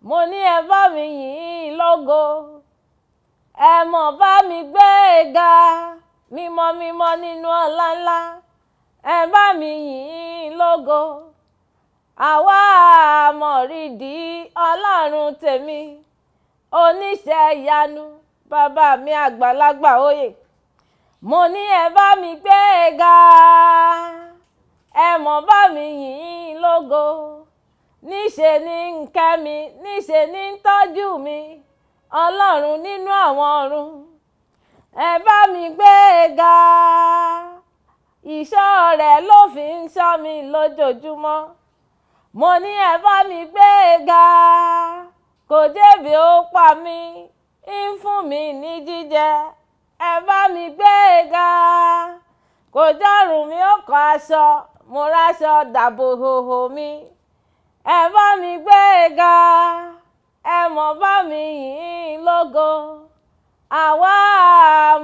mo ní ẹ bá mi yìn ín lógo, ẹ mọ̀ bá mi gbé e ga, mímọ́ mímọ́ nínú ọlá ńlá, ẹ bá mi yìn ín lógo. Àwa mọ̀rídìí Ọlọ́run tèmi, oníṣẹ́ ìyanu, bàbá mi àgbàlagbà oyè. Mo ní ẹ bá mi gbé e ga, ẹ mọ̀ bá mi yìn ín lógo. Níṣe ni ń kẹ́ mi, níṣe ni ń tọ́jú mi, Ọlọ́run nínú àwọn ọ̀run. Ẹ bá mi gbé e ga, ìṣọ́ rẹ̀ ló fi ń ṣọ́ mi lójoojúmọ́. Mo ní ẹ bá mi gbé e ga, kò jẹ́bi ó pa mí, ń fún mi ní jíjẹ. Ẹ bá mi gbé e ga, kò jọ́rùn mi ó kọ́ aṣọ, mo ráṣọ dàbò hòhò mi. Ẹ bá mi gbé e ga, ẹ mọ̀ bá mi yìn ín lógo. Àwa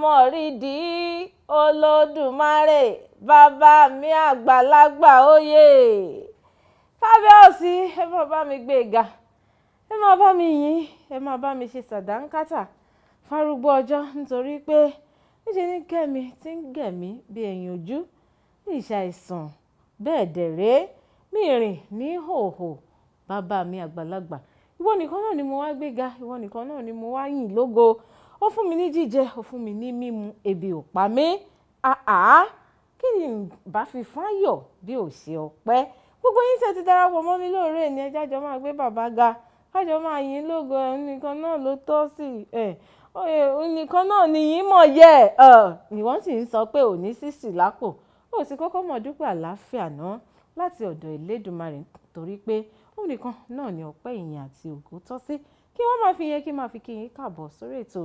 mọ̀rídìí Olódùmarè, bàbá mi àgbàlagbà oyè. Kábíyèsí, ẹ máa bá mi gbé e ga, ẹ máa bá mi yìn, ẹ máa bá mi ṣe sàdánkátà fárúgbó ọjọ́, nítorí pé níṣe ní kẹ́mi tí ń gẹ̀mí bí ẹ̀yìn ojú, ní ìṣàìsàn bẹ́ẹ̀ dẹ̀rẹ́, mi rìn ní hòhò, bàbá mi àgbàlagbà. Ìwọ nìkan náà ni mo wá gbé ga, ìwọ nìkan náà ni mo wá yìn lógo. Ó fún mi ní jíjẹ, ó fún mi ní mímu, ebi ò pa mí. Kí ni bá fi fáyọ̀ bí ò ṣe ọpẹ́? Gbogbo yín tẹ́ ti darapọ̀ mọ́ mi lóòrè ní ẹjá jọ máa gbé bàbá ga, kájọ máa yìn lógo, ẹnìkan náà ló tọ́ sí nìkan náà ni yín mọ̀ yẹ. Ìwọ́n sì ń sọ pé ò ní sísì lápò, ó sì kọ́kọ́ mọ̀ dúpẹ́ àlàáfíà náà láti ọ̀dọ̀ Elédùmarè, torí pé òun nìkan náà ni ọpẹ́, ìyìn àti ògo tọ́ sí. Kí wọ́n máa fi yẹn kí máa fi kí yín káàbọ̀ sórí ètò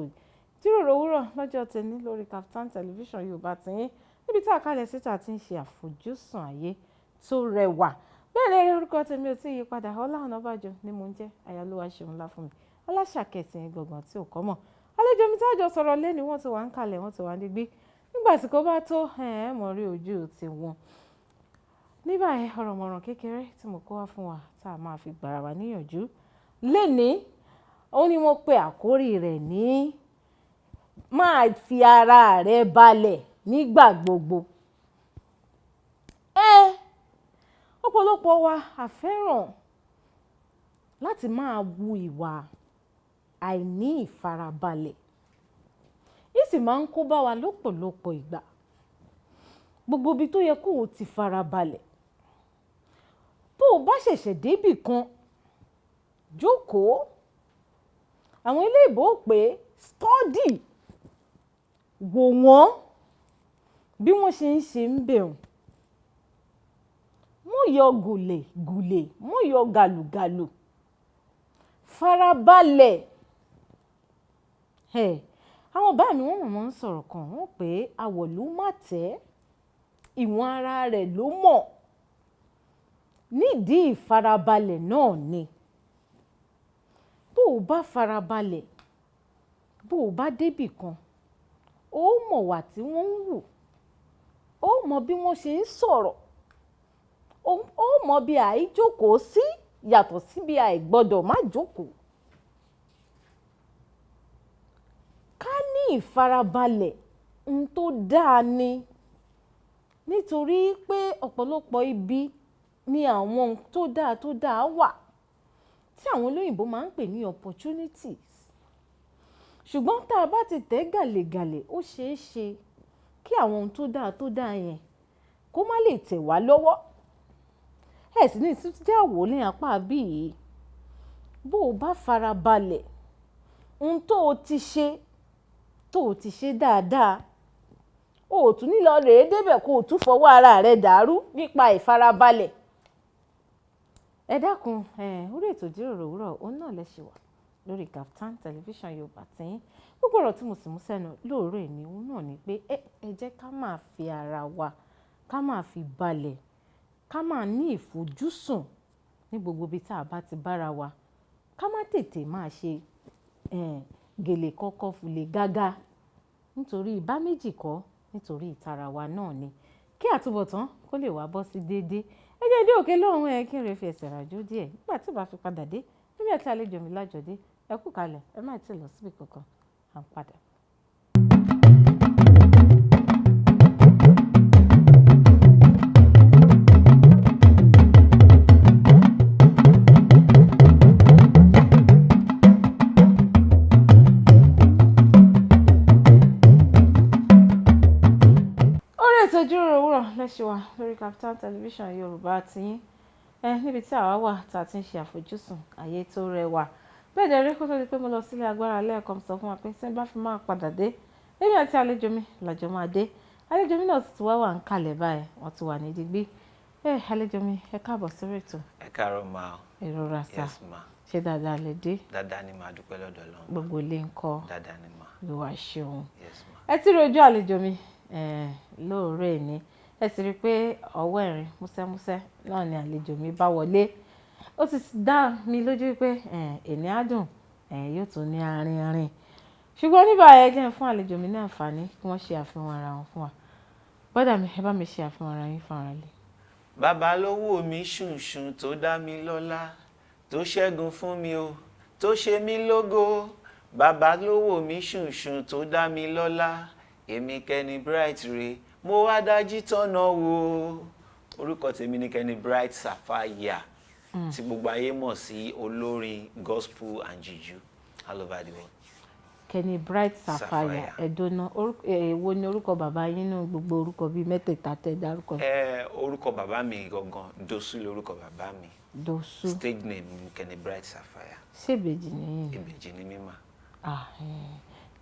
ìjíròrò òwúrọ̀ lọ́jọ́ tẹni lórí Kaftan Television Yorùbá tiyín, níbi tí àkàlẹ̀ síta ti ń ṣe àfojúsùn ayé tó rẹwà. Bẹ́ẹ̀ lẹ́rìí orúkọ tèmi ò tí ì yí padà, Ọlá Ọ̀nàbàjọ́ ni mo ń jẹ́, Ayálúwa ṣeun ńlá fún mi, Aláṣàkẹ́tì yẹn gbọ̀ngàn tí ò kọ́ mọ̀. Àlejò mi tájọ sọ̀rọ̀ lẹ́ni wọ́n ti wà ń kalẹ̀, wọ́n ti wà nígbí. Nígbà tí kò bá tó mọ̀ rí ojú ti wọn. Nígbà yẹn ọ̀rọ̀ mọ̀ràn kékeré tí mo kó wá fún wa tá a máa fi gbàrà wá níyànjú lénìí, ó ní mo pe àkórí rẹ̀ ní máa fi ara rẹ balẹ̀ nígbà gbogbo. Ọ̀pọ̀lọpọ̀ wa a fẹ́ràn láti máa wu ìwà àìní ìfarabalẹ̀. Yìí sì máa ń kó bá wa lọ́pọ̀lọpọ̀ ìgbà. Gbogbo ibi tó yẹ kó o ti farabalẹ̀, tó o bá ṣẹ̀ṣẹ̀ débì kan, jókòó. Àwọn eléèbó pè study, wò wọ́n bí wọ́n ṣe ń ṣe ń bẹ̀rù. Mọ́ yọ gùlè, mọ́ yọ gàlùgàlù. Farabalẹ̀. Àwọn bá mi wọ́n mọ̀ ń sọ̀rọ̀ kan, wọ́n pé àwọ̀lú má tẹ́, ìwọ̀n ara rẹ̀ ló mọ̀. Nídìí ìfarabalẹ̀ náà ni. Tó o bá farabalẹ̀, bó o bá débì kan, ó mọ̀ wà tí wọ́n ń wù, ó mọ̀ bí wọ́n ṣe ń sọ̀rọ̀, ó mọ̀ bí àìjókòó sí yàtọ̀ sí bí àìgbọ́dọ̀ má jókòó. Ká ní ìfarabalẹ̀ ohun tó dáa ni, nítorí pé ọ̀pọ̀lọpọ̀ ibi ni àwọn tó dáa wà tí àwọn olóyìnbó máa ń pè ní opportunities. Ṣùgbọ́n tá a bá ti tẹ̀ gàlégàlé, ó ṣeé ṣe kí àwọn ohun tó dáa yẹn kó má lè tẹ̀ wá lọ́wọ́. Sì ní ìsútí àwò ní apá bíi, bó o bá farabalẹ̀, ohun tó o ti ṣe dáadáa, o ò tún nílò rèé débẹ̀ kó o tún fọwọ́ ara rẹ̀ dàrú nípa ìfarabalẹ̀. Ẹ dákun, orí ètò ìjíròrò òwúrọ̀ òun náà lẹ ṣì wà lórí Kaftan Television Yorùbá tiyín. Gbogbo ọ̀rọ̀ tí mo sì mú sẹ́nu lóòrè ni òun náà ni pé ẹ jẹ́ ká máa fi ara wa, ká máa fi balẹ̀, ká máa ní ìfojúsùn ní gbogbo ibi tá a bá ti bára wa. Ká má tètè máa ṣe gèlè kọ́kọ́ fùlè gágá, nítorí ìbá méjì kọ́, nítorí ìtara wa náà ni. Kí àtúbọ̀tán kó lè wá bọ́ sí déédéé. Ẹ jẹ́ dé òkè lọ́hùn kí n rẹ̀ fi ẹsẹ̀ ràjò díẹ̀. Nígbà tí ó bá fi padà dé, èmi àti àlejò mi lájọdé ẹ kú kalẹ̀ ẹ má tí ì lọ síbi kankan à ń padà. Ojúrò òwúrọ̀ lẹ́ṣẹ̀ wa lórí Kaftan television Yorùbá tiyín níbi tí àwa wà tá a ti ń ṣe àfojúsùn ayé tó rẹwà bẹ́ẹ̀ dẹ̀ rí kó tó di pé mo lọ sílé agbára lẹ́ẹ̀kan sọ fún wa pé tí n bá fi máa padà dé èmi àti àlejò mi lọ́jọ́ máa dé àlejò mi náà ti wá wà ń kalẹ̀ báyìí wọ́n ti wà ní digbí àlejò mi ẹ káàbọ̀ sórí ètò. Ẹ káàárọ̀ ma o. Ìrora sá Yes ma. ṣé dáadáa lè dé. Dáadáa ni màá dúpẹ́ lọ́dọ̀ Ọlọ́run. Gbogbo ilé ń kọ́. Dáadáa ni ma. Olúwa ṣeun. Yes ma. Ẹ ti rí ojú àlejò mi lóòrè ní ẹ sì rí i pé ọwọ́ ẹ̀rín músẹ́músẹ́ náà ni àlejò mi bá wọlé ó ti dá mi lójú pé èní á dùn yóò tún ní arin ṣùgbọ́n nígbà ẹ jẹ́ fún àlejò mi ní àǹfààní kí wọ́n ṣe àfihàn ara wọn fún wa bọ́dà mi ẹ bá mi ṣe àfihàn ara yín fún ara lè. Bàbá ló wò mí ṣùnṣùn tó dá mi lọ́lá tó ṣẹ́gun fún mi o tó ṣe mí lógo bàbá ló wò mí ṣùnṣùn tó dá mi lọ́lá èmi Kenny Bright rè mo wá dájí tọ́nà wò orúkọ tèmi ni Kenny Bright Sapphire tí gbogbo ayé mọ̀ sí olórin gospel and juju all over the world. Kenny Bright Sapphire ẹ̀dọ́nà èwo ni orúkọ bàbá yín nínú gbogbo orúkọ bíi mẹ́tẹ̀ẹ̀ta tẹ́ dárúkọ. Orúkọ bàbá mi gangan Dosu lórúkọ bàbá mi. Dosu. Stage name Kenny Bright Sapphire. Ṣé ìbejì nìyí? Ìbejì ni mímà.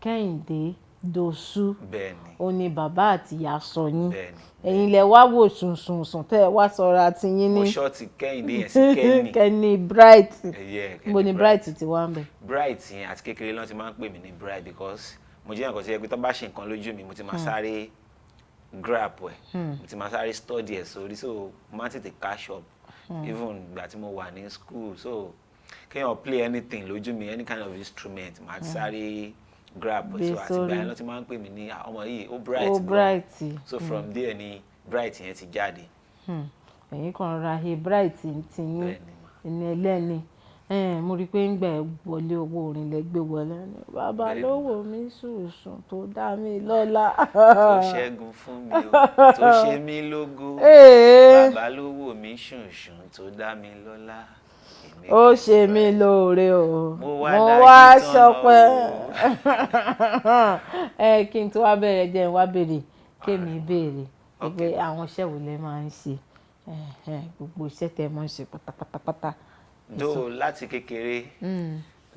Kẹ́hìndé Dosu. Bẹ́ẹ̀ni. Ó ní bàbá àti ìyá sọ yín. Bẹ́ẹ̀ni. Ẹ̀yin lẹ wá wò sùnsùnsùn tẹ́ ẹ wá sọ̀rọ̀ àti yín ní. Mo ṣọ́ọ̀tì Kẹ́hìndé yẹn sí Kenny. Kenny Bright. Mo ní Bright ti wá ń bẹ̀. Bright yẹn àti kékeré lọ́n ti máa ń pè mí ní Bright because mo jẹ́ nǹkan tí yẹ pé tó bá ṣe nǹkan lójú mi mo ti máa sáré grab ẹ̀ mo ti máa sáré study ẹ̀ sórí so mo máa tètè catch up even ìgbà tí mo wà ní school so kéèyàn play anything lójú mi any kind of instrument màá ti sáré grab ẹ̀ so àti ìgbà yẹn lọ́n ti máa ń pè mí ní ọmọ yìí ó bright gan. Bright. So from there ni Bright yẹn ti jáde. Ẹ̀yin kan ra he Bright ti yín ẹni ẹlẹ́ni mo rí i pé ń gbà wọlé owó orin lẹ gbé wọlé bàbá ló wò mí sùsùn tó dá mi lọ́lá. Tó ṣẹ́gun fún mi o tó ṣe mí lógo bàbá ló wò mí ṣùnṣùn tó dá mi lọ́lá. Ó ṣe mí lóore o mo wá ṣọpẹ́. Kí n tó wá bẹ̀rẹ̀ jẹ́ n wá béèrè kémi béèrè pé àwọn iṣẹ́ wo lẹ máa ń ṣe gbogbo iṣẹ́ tẹ́ máa ń ṣe pátápátá. Though láti kékeré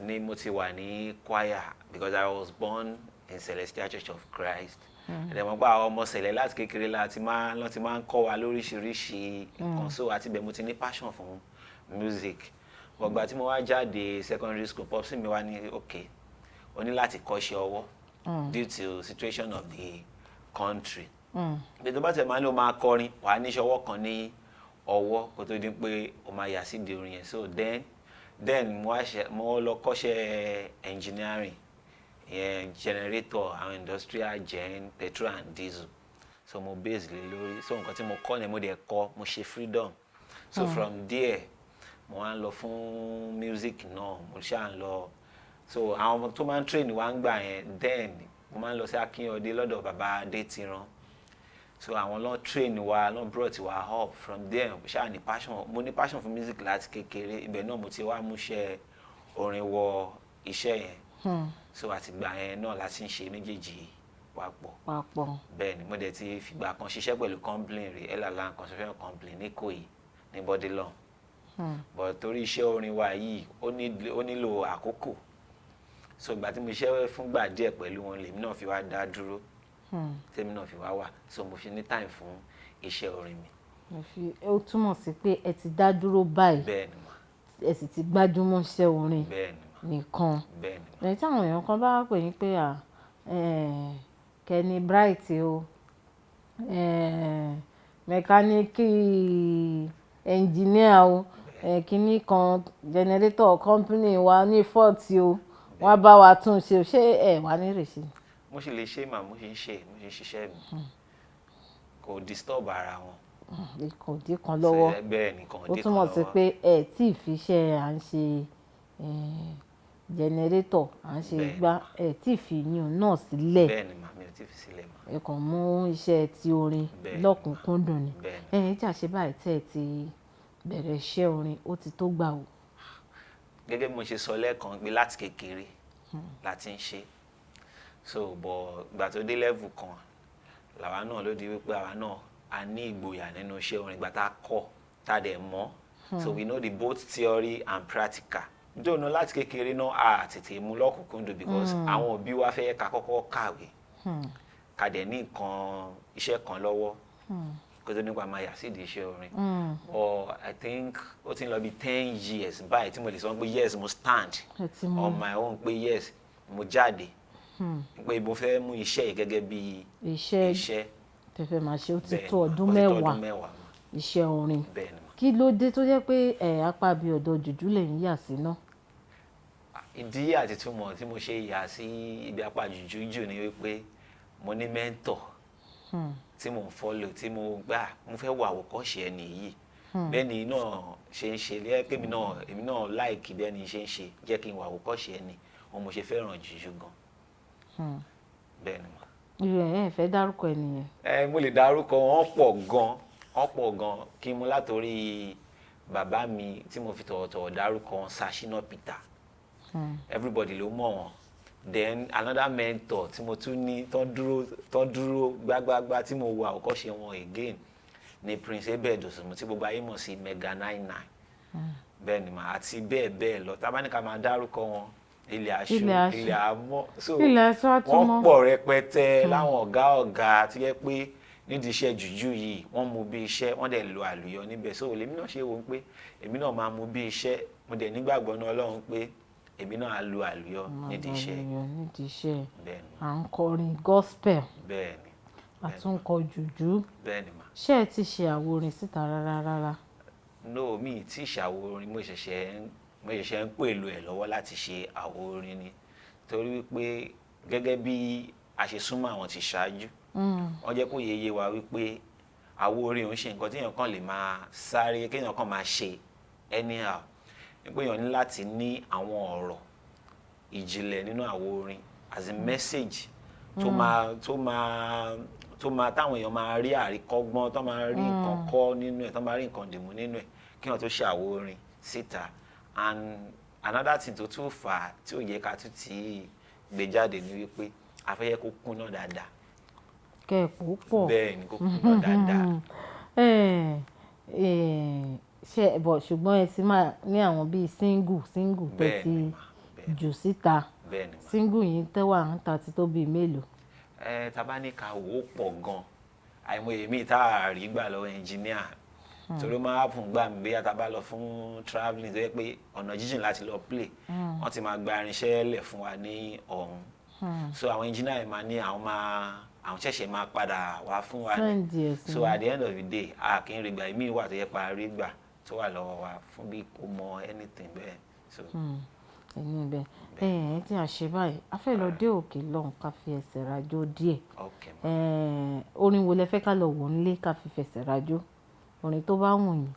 ni mo ti wà ní choir because I was born in Celestial Church of Christ. Ẹ̀dẹ̀ mọ̀ pé àwọn ọmọ Sẹ̀lẹ̀ láti kékeré lọ́n ti máa ń kọ́ wa lóríṣiríṣi nǹkan so àti bẹ́ẹ̀ mo ti ní passion fún music. Ọgbà tí mo wá jáde secondary school popsi mi wá ní okay o ní láti kọ́ṣẹ́ ọwọ́ due to situation of the country. Bí tó bá tẹ̀ máa ní o máa kọrin wàá níṣẹ́ ọwọ́ kan ní ọwọ́ kó tó dín pé o máa yà sí di orin yẹn so then mo lọ kọ́ṣẹ́ engineering yẹn generator àwọn industrial gen petrol and diesel so mo base lé lórí so nǹkan tí mo kọ́ ni mo dẹ̀ kọ́ mo ṣe freedom so from there mo wá ń lọ fún music náà mo ṣáà ń lọ so àwọn tó máa ń train wa ń gbà yẹn then mo máa ń lọ sí Akínyọ̀dé lọ́dọ̀ bàbá Adétiran so àwọn lọ train wa lọ brought wa up from there ṣáà ní passion mo ní passion fún music láti kékeré ibẹ̀ náà mo ti wá múṣẹ́ orin wọ iṣẹ́ yẹn so àtìgbà yẹn náà láti ń ṣe méjèèjì papọ̀ bẹ́ẹ̀ ni mo dẹ̀ ti fìgbà kan ṣiṣẹ́ pẹ̀lú company rẹ̀ Elaland construction company ní Ìkòyí ní Bodilon but torí iṣẹ́ orin wa yìí ó nílò àkókò so ìgbà tí mo ṣiṣẹ́ fúngbà díẹ̀ pẹ̀lú wọn lèmi náà fi wá dá dúró tèmi náà fi wá wà so mo fi ní time fún iṣẹ́ orin mi. Ó túmọ̀ sí pé ẹ ti dá dúró báyìí bẹ́ẹ̀ni ma ẹ sì ti gbájúmọ́ iṣẹ́ orin nìkan ẹni táwọn èèyàn kan bá pè yín pé Kenny Bright o mẹkáníìkì ẹnjìníà o kínní kan generator company wa ní fort o wọ́n bá wa tún ṣe ṣé wà ní ìrèsì. mo sì lè ṣe màá mo sì ń ṣiṣẹ́ mi kò disturb ara wọn. kò dé kan lọ́wọ́ bẹ́ẹ̀ ni kò dé kan lọ́wọ́. ó túmọ̀ sí pé ẹ tí ì fi iṣẹ́ à ń ṣe jẹnẹrétọ̀ à ń ṣe Bẹ́ẹ̀ni. gbá ẹ̀ tí ì fi yún náà sílẹ̀ bẹ́ẹ̀ni mà mi ò tí fi sílẹ̀ mà. ẹ kàn mú iṣẹ́ ti orin Bẹ́ẹ̀ni. lọ́kùnkúndùn ni Bẹ́ẹ̀ni. jà ṣe báyìí tẹ́ ẹ ti bẹ̀rẹ̀ iṣẹ́ orin ó ti tó gbà o. Gẹ́gẹ́ bí mo ṣe sọ lẹ́ẹ̀kan pé láti kékeré la ti ń ṣe so bọ̀ ìgbà tó dé level kan làwa náà ló di wípé àwa náà a ní ìgboyà nínú iṣẹ́ orin ìgbà tá a kọ́ tá a dẹ̀ mọ̀ so we know the both theory and practical nítorí náà láti kékeré náà a tètè mú lọ́kùnkúndùn because àwọn òbí wa fẹ́ ká kọ́kọ́ kàwé ká dẹ̀ ní nǹkan iṣẹ́ kan lọ́wọ́ kó tó nípa máa yà sídìí iṣẹ́ orin or I think ó ti ń lọ bí 10 years báyìí tí mo lè sọ pé yes mo stand on my own pé yes mo jáde pé mo fẹ́ mú iṣẹ́ yìí gẹ́gẹ́ bí iṣẹ́ tẹ́fẹ́ máa ṣe ó ti tó ó ọdún ti tó mẹ́wàá ọdún mẹ́wàá iṣẹ́ orin bẹ́ẹ̀ ni mà. kí ló dé tó jẹ́ pé apá bíi ọ̀dọ̀ jùjú lẹ́yìn yà sí náà. ìdí àti túmọ̀ tí mo ṣe yà sí ibi apá jùjújù ni wípé mo ní mẹ́ńtọ̀ tí mo ń follow tí mo gbà mo fẹ́ wo àwòkọ́ṣe ẹni yìí bẹ́ẹ̀ ni náà ṣe ń ṣe lẹ́yìn pé èmi náà láìkì bẹ́ẹ̀ ni ṣe ń ṣe jẹ́ kí n wo àwòkọ́ṣe ẹni òun mo ṣe fẹ́ràn jùjú gan bẹ́ẹ̀ ni mà. ẹ fẹ́ dárúkọ ẹnìyẹn. mo lè dárúkọ wọ́n pọ̀ gan kí n mú látòrí bàbá mi tí mo fi tọ̀wọ̀tọ̀wọ̀ dárúkọ wọn Ṣínà Peter everybody ló mọ̀ wọn then another mentor tí mo tún ní tó dúró gbágbágbá tí mo wo àwòkọ́ṣe wọn again ni Prince Abel Dosunmu tí gbogbo ayé mọ̀ sí Mega 99 bẹ́ẹ̀ ni mà àti bẹ́ẹ̀ bẹ́ẹ̀ lọ tá a bá ní ká máa dárúkọ wọn ilẹ̀ aṣọ ilẹ̀ àmọ́ so wọ́n pọ̀ rẹpẹtẹ láwọn ọ̀gá tí yẹ pé nídìí iṣẹ́ jùjú yìí wọ́n mú bí iṣẹ́ wọ́n dẹ̀ lo àlùyọ níbẹ̀ so lèmi náà ṣe wò ó pé èmi náà máa mú bí iṣẹ́ mo dẹ̀ nígbàgbọ́ náà Ọlọ́run pé èmi náà á lo àlùyọ nídìí iṣẹ́ à ń kọrin gospel bẹ́ẹ̀ni àtúnkọ jùjú bẹ́ẹ̀ni mà. ṣé ẹ ti ṣe àwo orin síta rárá. no mi tí ṣàwo orin mo ṣẹ̀ṣẹ̀ ń pèlò ẹ̀ lọ́wọ́ láti ṣe àwo orin ni torí wípé gẹ́gẹ́ bí a ṣe súnmọ́ àwọn ti ṣáájú wọ́n jẹ́ kó yeye wa wípé àwo orin òun ṣe nǹkan tí èèyàn kan lè máa sáré kéèyàn kan máa ṣe anyhow wípé èèyàn ní láti ní àwọn ọ̀rọ̀ ìjìnlẹ̀ nínú àwo orin as a message tó máa táwọn èèyàn máa rí àríkọ́gbọ́n tó máa rí nǹkan kọ́ nínú ẹ̀ tó máa rí nǹkan dìmú nínú ẹ̀ kí wọ́n tó ṣe àwo orin síta and another thing tó tún fà á tí ò yẹ ká tún ti gbé jáde ni wípé afẹ́yẹ́ kó kúnná dáadáa. kẹ́ ẹ̀ pò pọ̀ bẹ́ẹ̀ ni kó kúnná dáadáa. ṣùgbọ́n ẹ ti máa ní àwọn bíi single tẹ́ ti jù síta single yìí tẹ́wà ń ta ti tó bíi mélòó. tá bá ní ká wò ó pọ̀ gan àìmọye míì tá a rí gbà lọ́wọ́ ẹnjìníà torí ó máa fún gbà mí bí a bá lọ fún travelling tó yẹ pé ọ̀nà jíjìn láti lọ play wọ́n ti máa gba irinṣẹ́ lẹ̀ fún wa ní ọ̀hún so àwọn engineer yẹn máa ní àwọn ṣẹ̀ṣẹ̀ máa padà wá fún wa ní so at the end of the day a kì í rí gbà ìmí wà tó yẹ pa rí gbà tó wà lọ́wọ́ wa fún bí kò mọ anything bẹ́ẹ̀ so. ẹ̀yin bẹ́ẹ̀ tí a ṣe báyìí a fẹ́ lọ dé òkè lọ́hùn ká fi ẹsẹ̀ rajó díẹ̀ orin wo lẹ fẹ́ ká lọ wò nílé ká fi fẹsẹ̀ rajó orin tó bá wù yín.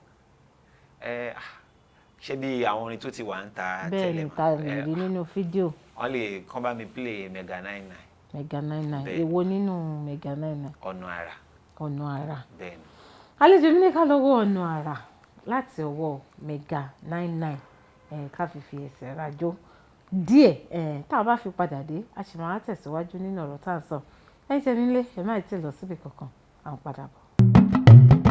ṣé bí àwọn orin tó ti wà ń ta tẹ́lẹ̀ bẹ́ẹ̀ ni ta lè rí nínú fídíò. wọ́n lè kàn bá mi play Mega 99. Mega 99 èwo nínú Mega 99. ọ̀nà àrà. ọ̀nà àrà. bẹ́ẹ̀ ni. àlejò mi ní ká lọ wo ọ̀nà àrà láti ọwọ́ Mega 99 ká fi fi ẹsẹ̀ rajó díẹ̀ tá a bá fi padà dé a sì máa tẹ̀síwájú nínú ọ̀rọ̀ tá à ń sọ ẹ̀yin tẹ́ nílé ẹ̀ má ti lọ síbi kankan à ń padà bọ̀.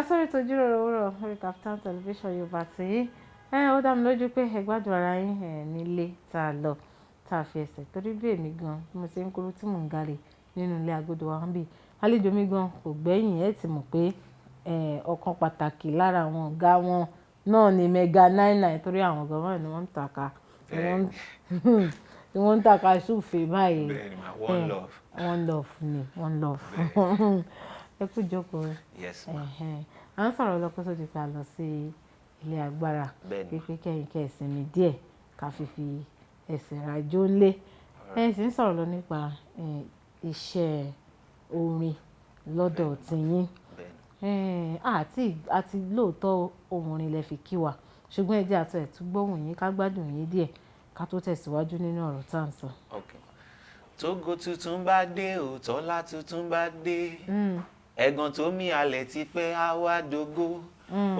sórí ètò ìjíròrò òwúrọ̀ orí Kaftan television Yorùbá tí ó dá mi lójú pé ẹ gbádùn ara yín nílé tá a lọ tá a fi ẹsẹ̀ torí bí èmi gan bí mo ṣe ń kúrú tí mò ń gàrè nínú ilé agodo wa ń bì àlejò mi gan kò gbẹ́yìn ẹ̀ ti mọ̀ pé ọ̀kan pàtàkì lára àwọn ọ̀gá wọn náà ni Mega 99 torí àwọn ọ̀gá wọn ni wọ́n ń tàka ni wọ́n ń tàka ṣùfè báyìí one love ni one love ẹ kú jókòó yes ma à ń sọ̀rọ̀ lọ́kọ́ tó ti pa lọ sí ilé agbára Bẹ́ẹ̀ni. pé kẹ́yìn kẹ́sìnmi díẹ̀ ká fi ẹsẹ̀ rajó lé. Ẹ sì ń sọ̀rọ̀ lọ nípa iṣẹ́ orin lọ́dọ̀ tiyín. Àti lóòótọ́ ohun orin lẹ fi kí wa, ṣùgbọ́n ẹ jẹ́ àtọ̀ ẹ̀ tún gbóhùn yín ká gbádùn yín díẹ̀ ká tó tẹ̀síwájú nínú ọ̀rọ̀ tá à ń sọ. Tógo tuntun bá dé Tọ́lá tuntun bá dé, ẹ̀gàn tó mì alẹ̀ ti pẹ́ á wá dógó,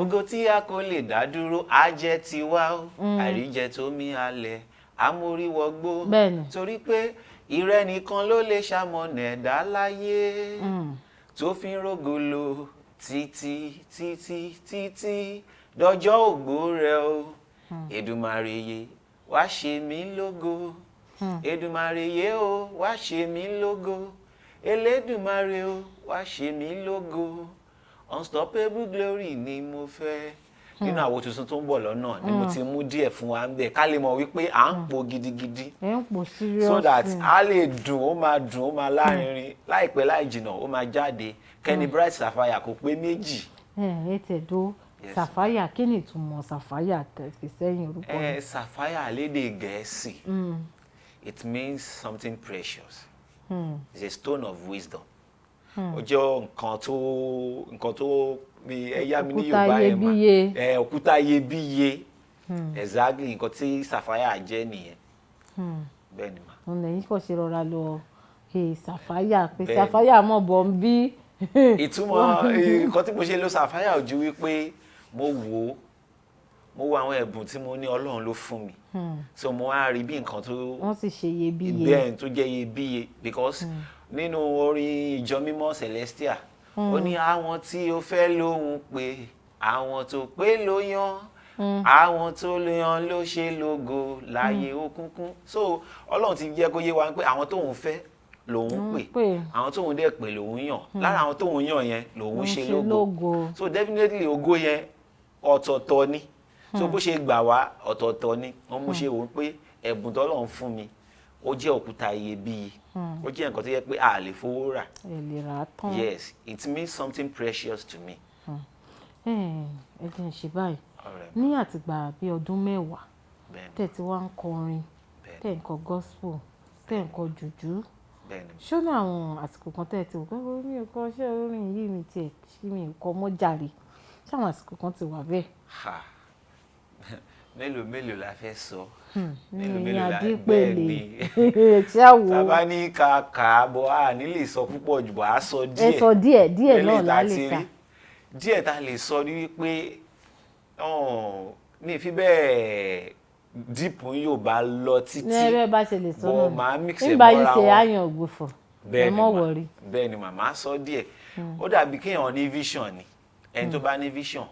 ògo tí a kò lè dá dúró á jẹ́ tiwa o, àríjẹ tó mì alẹ̀ amóríwọgbó, torí pé ìrẹ nìkan ló lè ṣamọ̀nà ẹ̀dá láyé, tó fi ń rògolo títí títí títí dọjọ́ ògbó rẹ o, Èdùmàrè yé wá ṣe mí lógo, Èdùmàrè yé o wá ṣe mí lógo, Elédùmarè o wá ṣe mí lógo, unstoppable glory ni mo fẹ́. Nínú àwo tuntun tó ń bọ̀ lọ́nà ni mo ti mú díẹ̀ fún wa ń bẹ̀ ká lè mọ̀ wípé à ń po gidigidi, so that a lè dùn ó máa lárinrin, láìpẹ́ láì jìnnà ó máa jáde. Kenny Bright Sapphire kò pé méjì. Tẹ̀dó Sapphire, kí ni ìtumọ̀ Sapphire fi sẹ́yìn orúkọ yìí? Sapphire lédè Gẹ̀ẹ́sì, it means something precious. It's a stone of wisdom. Ó jẹ́ nǹkan tó bí ẹyá mi ní Yorùbá ẹ̀ mà, òkúta iyebíye, exactly nǹkan tí Sapphire jẹ́ nìyẹn. Bẹ́ẹ̀ ni mà. Òun lẹ́yìn kò ṣe rọra lọ Sapphire pé Sapphire mọ̀ bọ̀ ń bí. Ìtumọ̀ nǹkan tí mo ṣe lo Sapphire ò ju wípé mo wo àwọn ẹ̀bùn tí mo ní Ọlọ́run ló fún mi, so mo wá rí bí nǹkan tó wọ́n sì ṣe iyebíye, bẹ́ẹ̀ tó jẹ́ iyebíye, because nínú orin ìjọ mímọ́ Celestial ó ní àwọn tí ó fẹ́ lóhun pé àwọn tó pé ló yan, àwọn tó yan ló ṣe lógo láyé òkùnkùn. So Ọlọ́run ti jẹ́ kó yé wa pé àwọn tóun fẹ́ lòun pè, àwọn tóun dẹ̀ pè lòun yàn, lára àwọn tóun yàn yẹn lòun ṣe lógo. So definitely ògo yẹn ọ̀tọ̀ọ̀tọ̀ ni, so bó ṣe gbà wá ọ̀tọ̀ọ̀tọ̀ ni. wọ́n mú ṣe wò ó pé ẹ̀bùn tọ́lọ́run fún mi ó jẹ́ òkúta iyebíye, ó jẹ́ nǹkan tó yẹ pé a lè fowó rà. lè rà á tán. Yes, it means something precious to me. ẹ jẹ́ ń ṣe báyìí ní àtìgbà bíi ọdún 10 tẹ̀ tí wá ń kọrin, tẹ̀ ń kọ gospel, tẹ̀ ń kọ jùjú, ṣó ní àwọn àsìkò kan tẹ̀ tí òkú mi ò kọ ṣé orin yìí mi tiẹ̀ ṣí mi ò kọ mọ́ jàre, ṣé àwọn àsìkò kan ti wà bẹ́ẹ̀? Mélòó la fẹ́ sọ? Mélòó la bẹ́ẹ̀ ni tàbá ní kàkà bọ́ a ní lè sọ púpọ̀ jù bọ́ a sọ díẹ̀. ẹ sọ díẹ̀ náà lálẹ́ ta. Díẹ̀ ta lè sọ ní wípé mi fi bẹ́ẹ̀ dípò yóò bá lọ títí. ní ẹbẹ bá ṣe lè sọ náà bọ́ máa mix ẹ̀ nígbà mọ́ra yìí wọn. ṣe àyàn ògbófò ẹ mọ̀ wọ̀rí. bẹ́ẹ̀ ni màmá sọ díẹ̀, ó dàbí kéèyàn ní vision ni, ẹni tó bá ní vision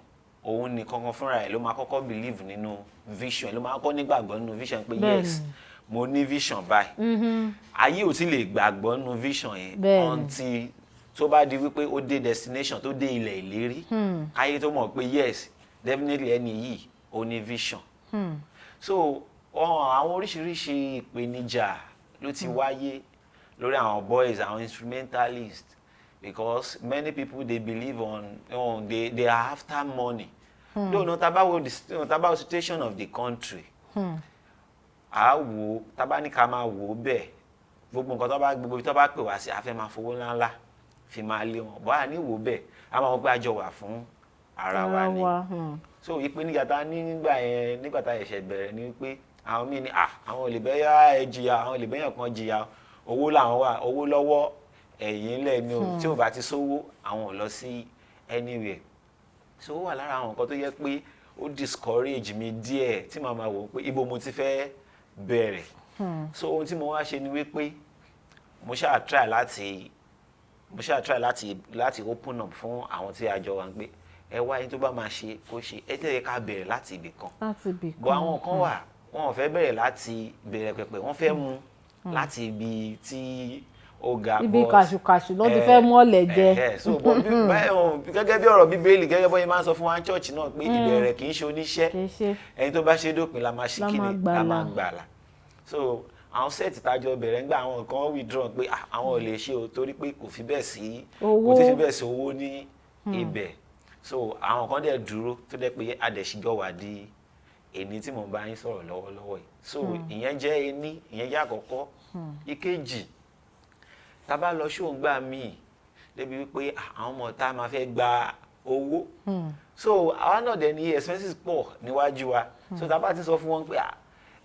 òun ni kankan fúnra ẹ̀ ló máa kọ́kọ́ believe nínú vision, ló máa kọ́kọ́ nígbàgbọ́ nínú vision pé yes mo ní vision báyìí. Ayé ò tí lè gbàgbọ́ nínú vision yẹn until tó bá di wípé ó dé destination, tó dé ilẹ̀ ìlérí, ayé tó mọ̀ pé yes definitely ẹni yìí ó ní vision. So àwọn oríṣiríṣi ìpèníjà ló ti wáyé lórí àwọn boys, àwọn instrumentalists, because many people they believe they are after money. Though no tabawo situation of the country, wo taba ní ká máa wò bẹ́ẹ̀, gbogbo nǹkan tó bá pè wá sí afẹ́ máa fowó ńláńlá fi máa lé wọn, bọ́ à ní wò bẹ́ẹ̀ a máa wọ́n pé a jọ wà fún ara wa ni. So ìpèníjà ta ní nígbà tá ẹ̀ṣẹ̀ bẹ̀rẹ̀ ni pé àwọn míì ní àwọn olè bẹ́yà ẹ jìyà, àwọn olè bẹ́yà kan jìyà, owó làwọn wà, owó lọ́wọ́ ẹ̀yìn ńlẹ̀ ni o, tí ò bá ti sówó àwọn ò lọ sí anywhere. So ó wà lára àwọn nǹkan tó yẹ pé ó discourage mi díẹ̀ tí màá máa wò pé ibo mo ti fẹ́ bẹ̀rẹ̀. So ohun tí mo wá ṣe ni wípé mo ṣáà try láti open up fún àwọn tí a jọ wà ń gbé, ẹ wá ẹni tó bá máa ṣe kó ṣe, ẹ tẹ́lẹ̀ ká bẹ̀rẹ̀ láti ibì kan. Bọ́ àwọn kan wà wọn ò fẹ́ bẹ̀rẹ̀ láti bẹ̀rẹ̀ pẹ̀pẹ̀, wọ́n fẹ́ mú láti ibi tí ó ga. Ibi kàṣùkàṣù ló ti fẹ́ mọ́lẹ̀ jẹ. So gẹ́gẹ́ bí ọ̀rọ̀ Bíbélì, gẹ́gẹ́ bọ́yìn máa ń sọ fún wa ní church náà pé ìbẹ̀rẹ̀ kì í ṣe oníṣẹ́, ẹni tó bá ṣe dópin la máa ṣe kíni la máa gbàlà. So àwọn sẹ́ẹ̀tì tájọ bẹ̀rẹ̀ ń gbà àwọn kan withdraw pé àwọn ò lè ṣe o torí pé kò fi bẹ́ẹ̀ sí owó ní ibẹ̀. so àwọn kan dẹ̀ dúró tó dẹ̀ pé adẹ̀síjọ́ wà di èní tí mo bá yín sọ̀rọ̀ lọ́wọ́lọ́wọ́ yìí so ìyẹn jẹ́ ení ìyẹn jẹ́ àkọ́kọ́ ìkejì tá bá lọ ṣó ń gbà míì débi wípé àwọn ọmọ tá máa fẹ́ gba owó so àwa náà dẹ̀ ní expenses pọ̀ níwájú wa so tá bá ti sọ fún wọn pé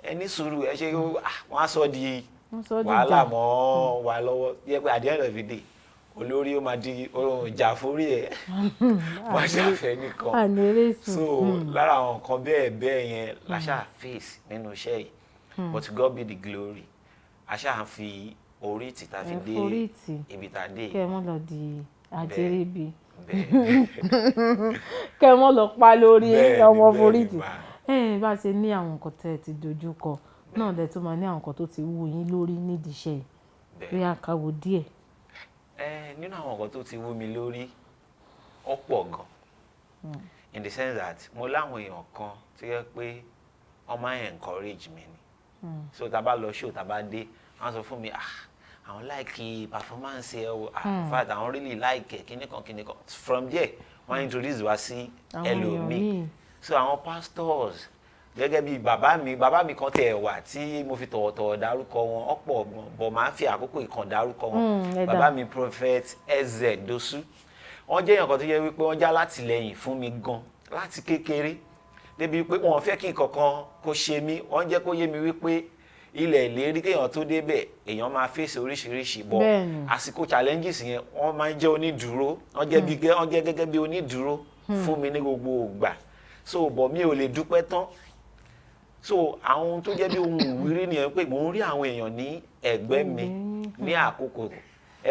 ẹni sùúrù ẹ ṣe wọ́n á sọ di wàhálà mọ́ wa lọ́wọ́ yẹ pé at the end of the day olórí ó máa di ìjà forí ẹ̀ wọ́n ṣàfẹ́ nìkan so lára àwọn nǹkan bẹ́ẹ̀ yẹn la ṣáà face nínú iṣẹ́ yìí but to God be the glory a ṣáà fi orí tì tá fi dé ibi tá dé. kẹ́ ẹ mọ́ lọ di àjẹrìbí kẹ́ ẹ mọ́ lọ pa lórí ọmọ forí tì bá a ṣe ní àwọn nǹkan tẹ́ ẹ ti dojú kọ náà lẹ tó máa ní àwọn nǹkan tó ti wú yín lórí nídìí iṣẹ́ yìí bí a kàwé díẹ̀. nínú àwọn nǹkan tó ti wú mi lórí ó pọ̀ gan in the sense that mo láwọn èèyàn kan tó yẹ pé wọ́n máa ń encourage mi ni so tá a bá lọ show tá a bá dé wọ́n sọ fún mi àwọn like performance ẹ o in fact àwọn really like kíníkan from there wọ́n introduce wa sí ẹlòmíì so àwọn pastors gẹ́gẹ́ bí bàbá mi kan tẹ̀ wà tí mo fi tọ̀wọ̀tọ̀wọ̀ dárúkọ wọn ọ̀pọ̀ bọ̀ máa ń fi àkókò ìkan dárúkọ wọn bàbá mi prophet Eze Dosu wọ́n jẹ́ èèyàn kan tó yẹ wípé wọ́n já látìlẹ́yìn fún mi gan láti kékeré débi wípé wọ́n fẹ́ kí nǹkankan kó ṣe mí wọ́n jẹ́ kó yé mi wípé ilẹ̀ ìlérí kéèyàn tó débẹ̀ èèyàn máa fèsì oríṣiríṣi bọ̀ àsìkò challenges yẹn wọ́n máa ń jẹ́ onídùúró wọ́n jẹ́ gẹ́gẹ́ bí onídùúró fún mi ní gbogbo ìgbà so bọ̀ mi ò lè dúpẹ́ tán so àwọn tó jẹ́ bí ohun ìwúrí nìyẹn pé mò ń rí àwọn èèyàn ní ẹ̀gbẹ́ mi ní àkókò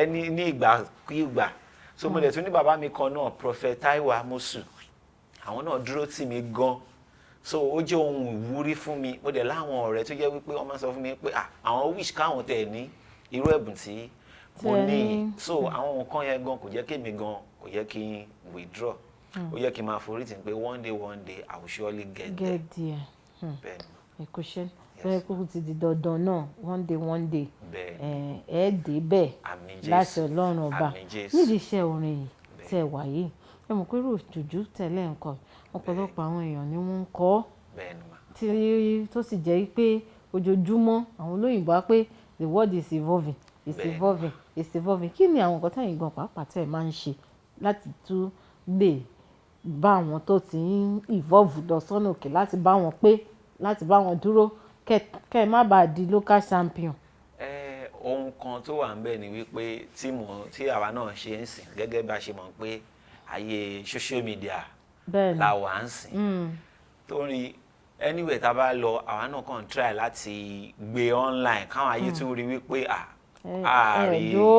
ní ìgbàkúìgbà so mo dẹ̀ tún ní bàbá mi kan náà prophet Taiwo Amosu àwọn náà dúró tì mí gan so ó jẹ́ ohun ìwúrí fún mi mo dẹ̀ láwọn ọ̀rẹ́ tó jẹ́ wípé wọ́n máa sọ fún mi pé àwọn wish káwọn tẹ̀ ní irú ẹ̀bùn tí mo ní so àwọn nǹkan yẹn gan kò jẹ́ kí èmi gan kò yẹ kí n withdraw ó yẹ kí n máa forí tì pé one day I will surely get there. Ẹ̀kúṣẹ́ bẹ́ẹ̀ kó ti di dandan náà one day ẹ dé bẹ́ẹ̀ láti Ọlọ́run ọba nídìí iṣẹ́ orin yìí tẹ̀ wá yìí ẹ mọ̀ pé ròjòjú tẹ̀lé nǹkan ọ̀pọ̀lọpọ̀ àwọn èèyàn ni wọ́n ń kọ́ tó sì jẹ́ pé ojoojúmọ́ àwọn olóyìnbó á pé the world is evolving kí ni àwọn nǹkan tẹ̀yìn gan pàápàá tẹ̀ máa ń ṣe láti tún lè bá àwọn tó ti ń evolve lọ sọ́nà òkè láti bá wọn pé láti bá wọn dúró kẹ́ ẹ má bàa di local champion. ohun kan tó wà níbẹ̀ ni wípé tí àwa náà ṣe ń sìn gẹ́gẹ́ bá a ṣe mọ̀ pé ayé social media la wà ń sìn torí anyway tá a bá lọ àwa náà kàn try láti gbé online káwọn ayé tún rí wípé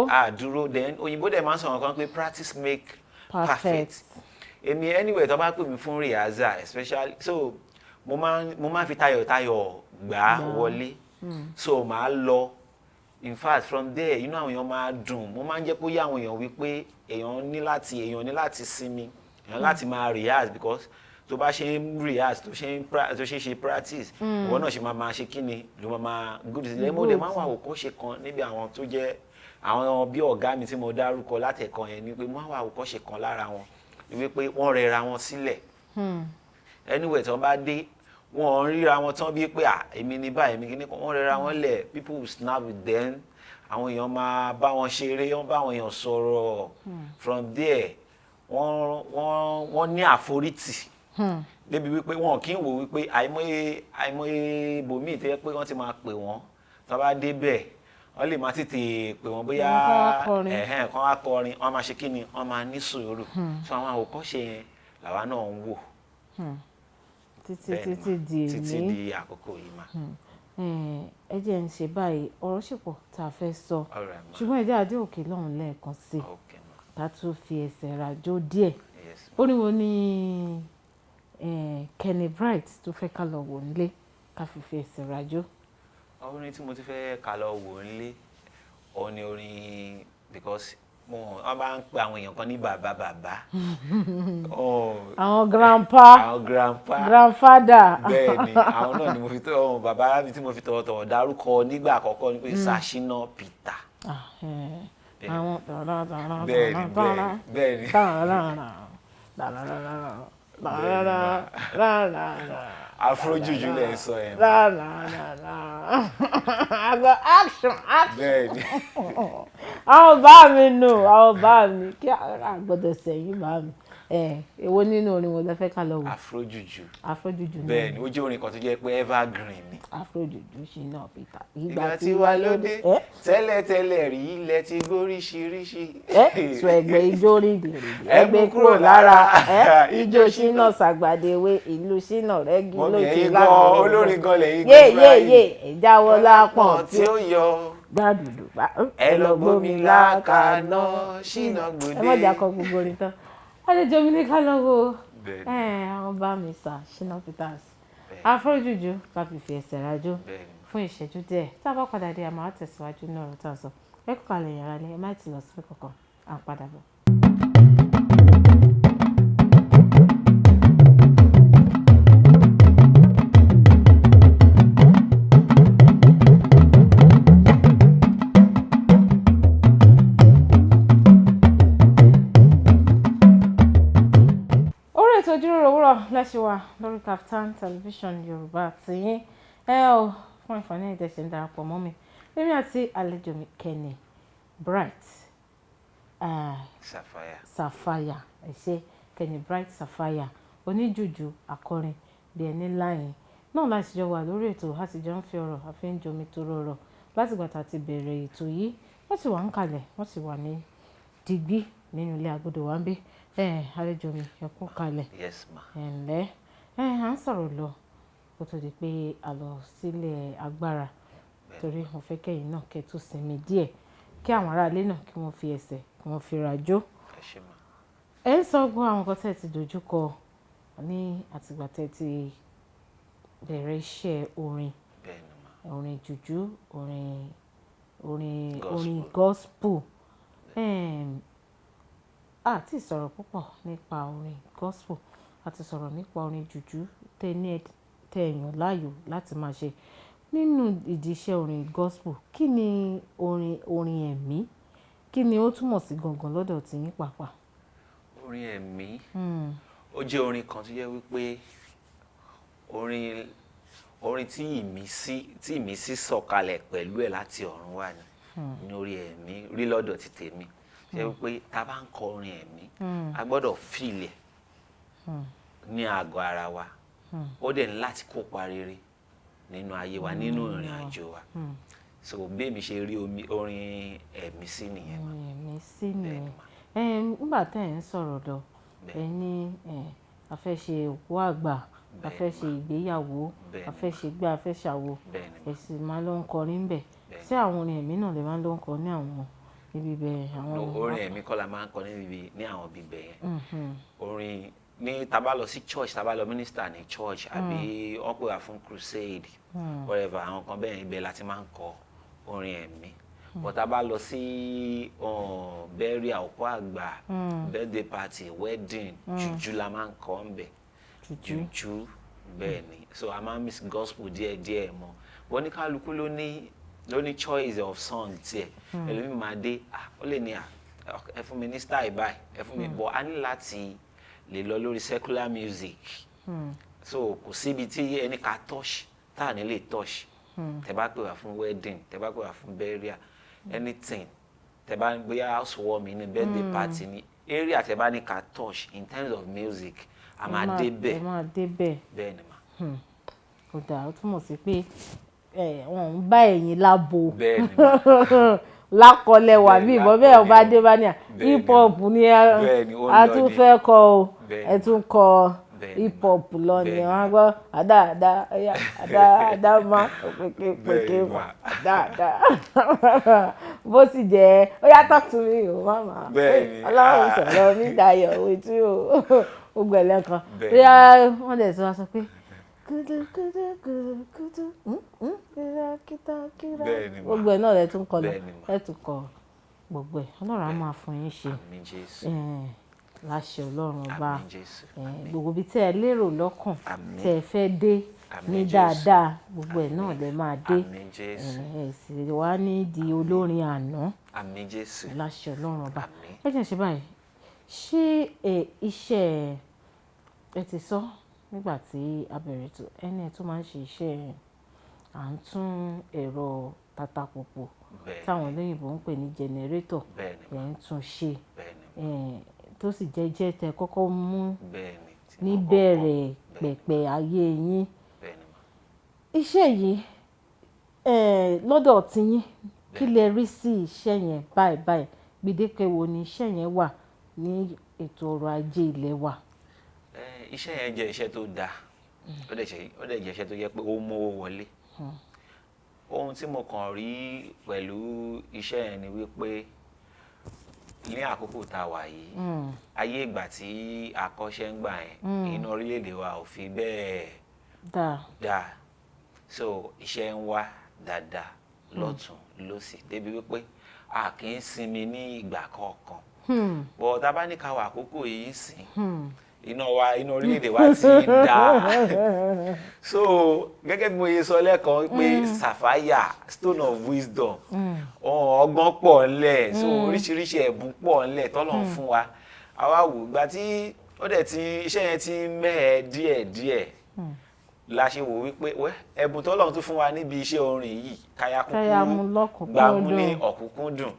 àdúró then òyìnbó dẹ̀ máa ń sọ̀rọ̀ kan pé practice make perfect èmi anyway tó bá pè mí fún rehearsal especially so mo máa fi tayọ̀tayọ̀ gbà á wọlé so màá lọ in fact from there inú àwọn èèyàn máa dùn mo máa ń jẹ́ kó yé àwọn èèyàn wípé èèyàn ní láti sinmi èèyàn láti máa rehearse because tó bá ṣe ń rehearse tó ṣe practice ìwọ náà ṣe máa ṣe kíni ló máa good sí lẹ́mọ̀ lè máa wà àwòkọ́ṣe kan níbi àwọn tó jẹ́ àwọn bí ọ̀gá mi tí mo dárúkọ látẹ̀kọ́ yẹn ni pé máa wà àwòkọ́ṣe kan lára wọn wípé wọ́n rẹra wọn sílẹ̀ anyway tí wọ́n bá dé wọ́n ríra wọn tán bíi pé èmi ní báyìí èmi kìíní kan wọ́n rẹra wọn lẹ̀ people will snap with them àwọn èèyàn máa bá wọn ṣeré wọ́n bá àwọn èèyàn sọ̀rọ̀ from there wọ́n ní àforítì débi wípé wọn kì í wò wípé àìmọye ibòmíì tó yẹ pé wọ́n ti máa pè wọ́n tó bá dé bẹ́ẹ̀ wọ́n lè máa tètè pè wọ́n bóyá kán wá kọrin wọ́n máa ṣe kí ni wọ́n máa ní sùúrù so àwọn àwòkọ́ṣe yẹn làwa náà ń wò títí di àkókò yìí mà. ẹ jẹ́ ń ṣe báyìí ọ̀rọ̀ ṣèpọ̀ tá a fẹ́ sọ ṣùgbọ́n ẹ̀jẹ̀ adé òkè lọ́hùn lẹ́ẹ̀kan sí ká tó fi ẹsẹ̀ rajó díẹ̀ ó ní wo ní Kenny Bright tó fẹ́ ká lọ wò nílé ká fi ẹsẹ̀ rajó. orin tí mo ti fẹ́ ká lọ wò nílé òun ni orin because wọ́n bá ń pe àwọn èèyàn kan ní bàbá àwọn grandfather bẹ́ẹ̀ ni àwọn náà ni mo fi tọ́ bàbá mi tí mo fi tọ̀wọ̀tọ̀wọ̀ dárúkọ nígbà àkọ́kọ́ ni pé Ṣàṣínà Peter àwọn bẹ́ẹ̀ ni afrojuju lẹ ń sọ yẹn. àgọ́ action. Bẹ́ẹ̀ni. àwọn bá mi nù àwọn bá mi kí àgbọ̀dọ̀ sẹ́yìn bá mi èwo nínú orin wo lẹ fẹ́ ká lọ wò. afrojuju ni. Bẹ́ẹ̀ni ó jẹ́ orin kan tó jẹ́ pé evergreen ni. afrojuju Ṣínà Peter. ìgbà tí wà lóde tẹ́lẹ̀tẹ́lẹ̀ rí ilẹ̀ ti gbóríṣiríṣi. sọ ẹgbẹ́ ijó rìndìnrìndìn ẹgbẹ́ kúrò lára ijó Ṣínà ṣàgbàdéwé ìlú Ṣínà rẹ́gí ló ti láwọn olórin gan lẹ́yìn yé ìjáwọ́ lápọ̀n tí ó yọ gbàdúdú ẹ lọ gbómi lákàná Ṣínà gbòde. ẹ má jà kọ gbogbo orin tán àlejò mi ní ká lọ wo àwọn bá mi sà Ṣínà Peters afrojuju ká fìfì ẹsẹ̀ rájò fún ìṣẹ́jú díẹ̀ tá a bá padà dé a máa tẹ̀síwájú ní ọ̀rọ̀ tá a sọ ẹ kó kalẹ̀ yàrá ni ẹ má ti lọ sí kankan à ń padà bọ̀. Ojúròrò òwúrọ̀ lẹ́sìn wa lórí Kaftan television Yorùbá tìyín ò fún ìfàní ìdẹ̀sẹ̀ ń darapọ̀ mọ́ mi lèmi àti àlejò mi Kenny Bright Sapphire ẹ̀ṣẹ́ Kenny Bright Sapphire oníjùjú akọrin bí ẹni láyìn náà láti jọ wà lórí ètò láti jọ ń fi ọ̀rọ̀ àfi ń jomi tó rọrọ̀ láti gbà tá a ti bẹ̀rẹ̀ ètò yìí wọ́n sì wà ń kalẹ̀ wọ́n sì wà ní digbí nínú ilé agodo wa ń bí àlejò mi ẹ kú kalẹ̀. Yes ma. ǹlẹ́ à ń sọ̀rọ̀ lọ kó tó di pé a lọ sílẹ̀ agbára torí mo fẹ́ kẹ́yìn náà kẹ́ tó sinmi díẹ̀ kí àwọn aráalé náà kí wọ́n fi ẹsẹ̀ kí wọ́n fi rajó. ẹ ń sọ gbọ́ àwọn nǹkan tẹ́ ti dojú kọ ní àtìgbà tẹ́ ti bẹ̀rẹ̀ iṣẹ́ orin orin jùjú orin gospel. A ti sọ̀rọ̀ púpọ̀ nípa orin gospel a ti sọ̀rọ̀ nípa orin jùjú tẹ̀yàn láàyò láti máa ṣe nínú ìdí iṣẹ́ orin gospel. Kí ni orin ẹ̀mí kí ni ó túmọ̀ sí gangan lọ́dọ̀ tí yín pàápàá? Orin ẹ̀mí ó jẹ́ orin kan tó jẹ́ wípé orin tí ìmísí sọ̀kalẹ̀ pẹ̀lú ẹ̀ láti ọ̀run wá ní orí ẹ̀mí rí lọ́dọ̀ ti tèmi. Ṣé wípé tá bá ń kọ orin ẹ̀mí a gbọ́dọ̀ fìlẹ̀ ní àgọ́ ara wa ó dẹ̀ ní láti kópa rere nínú ayé wa nínú ìrìn àjò wa so bí èmi ṣe rí orin ẹ̀mí sí nìyẹn. orin ẹ̀mí sí nìyẹn nígbà tẹ́ ẹ̀ ń sọ̀rọ̀ lọ ẹ ní a fẹ́ ṣe òkú àgbà a fẹ́ ṣe ìgbéyàwó a fẹ́ ṣe gbé a fẹ́ ṣàwo ẹ sì máa lọ ń kọrin bẹ̀ ṣé àwọn orin ẹ̀mí náà lè máa lọ ń kọ ní àwọn ibi bẹ́ẹ̀ àwọn orin ẹ̀mí kọ́ la máa ń kọ ní àwọn ibi bẹ́ẹ̀ yẹn orin ní tá bá lọ sí church tá bá lọ minister ní church àbí wọ́n pè wá fún crusade whatever àwọn kan bẹ́ẹ̀ ibẹ̀ láti máa ń kọ orin ẹ̀mí but tá bá lọ sí burial òkú àgbà birthday party wedding jùjú la máa ń kọ ń bẹ̀ jùjú bẹ́ẹ̀ ni so a máa ń miss gospel díẹ̀díẹ̀ mọ́ wọ́n ní kálukú ló ní choice of song tiẹ̀ ẹlòmíì máa dé ó lè ní ẹ fún mi ní style báyìí ẹ fún mi bọ́ a ní láti lè lọ lórí secular music so kò síbi tí ẹni ká touch tá à ní lè touch tẹ bá pè wá fún wedding tẹ bá pè wá fún burial anything tẹ bá bóyá housewarming ní birthday party ní area tẹ bá ní ká touch in terms of music a máa dé bẹ́ẹ̀ bẹ́ẹ̀ ni mà. ó dáa ó túmọ̀ sí pé wọn ń bá ẹ̀yin lábo lákọlẹ̀ wà bí ìbọn bẹ́ẹ̀ ọba dé bá ní à hip hop ni a tún fẹ́ kọ o ẹ tún kọ hip hop lọ ni wọn á gbọ́ àdá má pèké mà àdá bó sì jẹ́ ó yá talk to me o mama ọlọ́run sọ̀rọ̀ mi dayọ̀ wetu o gbogbo ẹ̀lẹ́kan ó yá wọ́n dẹ̀ sọ pé gbogbo ẹ náà lẹ tún kọ lọ ẹ tún kọ gbogbo ẹ Ọlọ́run á máa fún yín ṣe láṣẹ Ọlọ́run ọba gbogbo bí tẹ ẹ lérò lọ́kàn tẹ ẹ fẹ́ dé ní dáadáa gbogbo ẹ náà lẹ máa dé ẹ sì wá ní di olórin àná láṣẹ Ọlọ́run ọba ẹ jẹ́ ṣe báyìí ṣé iṣẹ́ ẹ ti sọ nígbà tí a bẹ̀rẹ̀ tó ẹni tó máa ń ṣe iṣẹ́ à ń tún ẹ̀rọ tatapupo táwọn olóyìnbó ń pè ní jẹnẹrétọ̀ ẹ̀ ń tún ṣe tó sì jẹ́ tẹ kọ́kọ́ mú níbẹ̀rẹ̀ pẹ̀pẹ̀ ayé yín. Iṣẹ́ yìí lọ́dọ̀ tiyín kí lẹ rí sí iṣẹ́ yẹn báyìí gbèdéke wo ni iṣẹ́ yẹn wà ní ètò ọrọ̀ ajé ilé wa? Iṣẹ́ yẹn jẹ́ iṣẹ́ tó dáa ó dẹ̀ jẹ́ iṣẹ́ tó yẹ pé ó mówó wọlé. Ohun tí mo kàn rí pẹ̀lú iṣẹ́ yẹn ni wípé ní àkókò tá a wà yìí ayé ìgbà tí akọ́ṣẹ́ ń gbà yẹn iná orílẹ̀-èdè wa ò fi bẹ́ẹ̀ dáa so iṣẹ́ ń wá dáadáa lọ́tún lósì débi wípé a kì í sinmi ní ìgbà kọ̀ọ̀kan bọ̀ tá a bá ní ká wà àkókò yìí sìn iná orílẹ̀-èdè wa ti dáa so gẹ́gẹ́ bí mo yẹ sọ lẹ́ẹ̀kan pé Sapphire stone of wisdom ọgbọ́n pọ̀ ńlẹ̀ so oríṣiríṣi ẹ̀bùn pọ̀ ńlẹ̀ tọ́lọ̀ ń fún wa àwa wò gbà tí ó dẹ̀ ti iṣẹ́ yẹn ti mẹ́ẹ̀ díẹ̀díẹ̀ la ṣe wò wípé ẹ̀bùn tọ́lọ̀ tún fún wa níbi iṣẹ́ orin yìí káyà kúkú gbàmú ní ọ̀kúnkúndùn